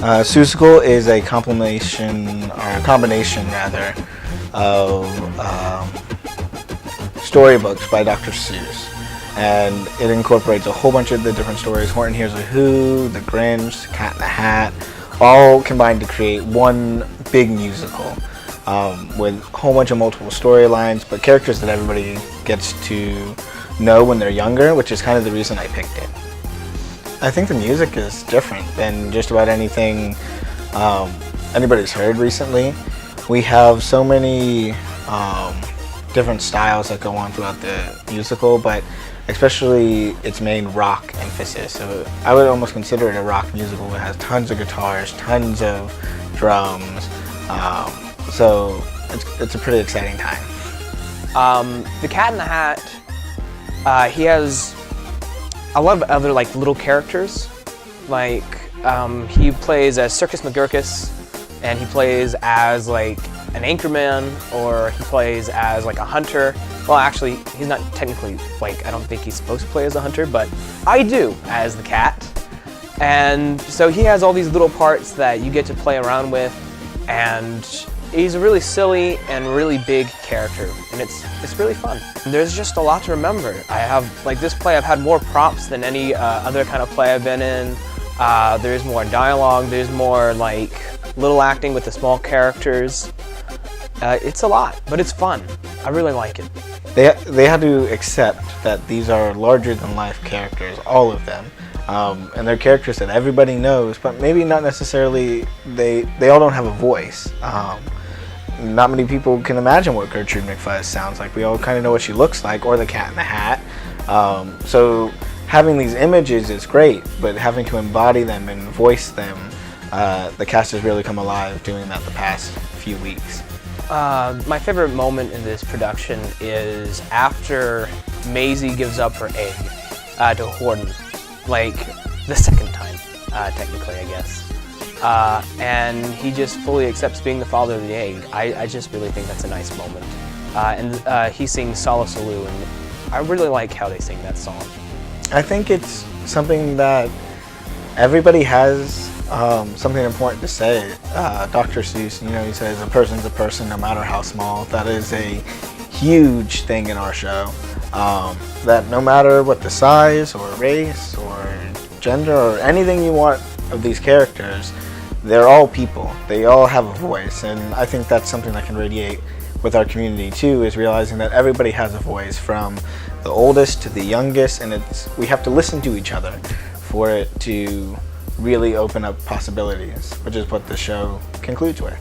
Seussical is a combination rather, of storybooks by Dr. Seuss, and it incorporates a whole bunch of the different stories. Horton Hears a Who, The Grinch, Cat in the Hat, all combined to create one big musical with a whole bunch of multiple storylines, but characters that everybody gets to know when they're younger, which is kind of the reason I picked it. I think the music is different than just about anything anybody's heard recently. We have so many different styles that go on throughout the musical, but especially its main rock emphasis. So I would almost consider it a rock musical. It has tons of guitars, tons of drums, so it's a pretty exciting time. The Cat in the Hat, he has a lot of other like little characters. Like he plays as Circus McGurkus, and he plays as like an anchorman, or he plays as like a hunter. Well, actually, he's not technically, like, I don't think he's supposed to play as a hunter, but I do as the cat. And so he has all these little parts that you get to play around with, and he's a really silly and really big character, and it's really fun. There's just a lot to remember. I have, like this play, I've had more props than any other kind of play I've been in. There's more dialogue, there's more like little acting with the small characters. It's a lot, but it's fun. I really like it. They had to accept that these are larger than life characters, all of them. And they're characters that everybody knows, but maybe not necessarily, they all don't have a voice. Not many people can imagine what Gertrude McFuzz sounds like. We all kind of know what she looks like, or the Cat in the Hat. So having these images is great, but having to embody them and voice them, the cast has really come alive doing that the past few weeks. My favorite moment in this production is after Maisie gives up her egg to Horton, like the second time, technically, I guess. And he just fully accepts being the father of the egg. I just really think that's a nice moment. And he sings Seussical, and I really like how they sing that song. I think it's something that everybody has something important to say. Dr. Seuss, you know, he says a person's a person no matter how small. That is a huge thing in our show. That no matter what the size or race or gender or anything you want of these characters, they're all people. They all have a voice, and I think that's something that can radiate with our community too, is realizing that everybody has a voice, from the oldest to the youngest, and we have to listen to each other for it to really open up possibilities, which is what the show concludes with.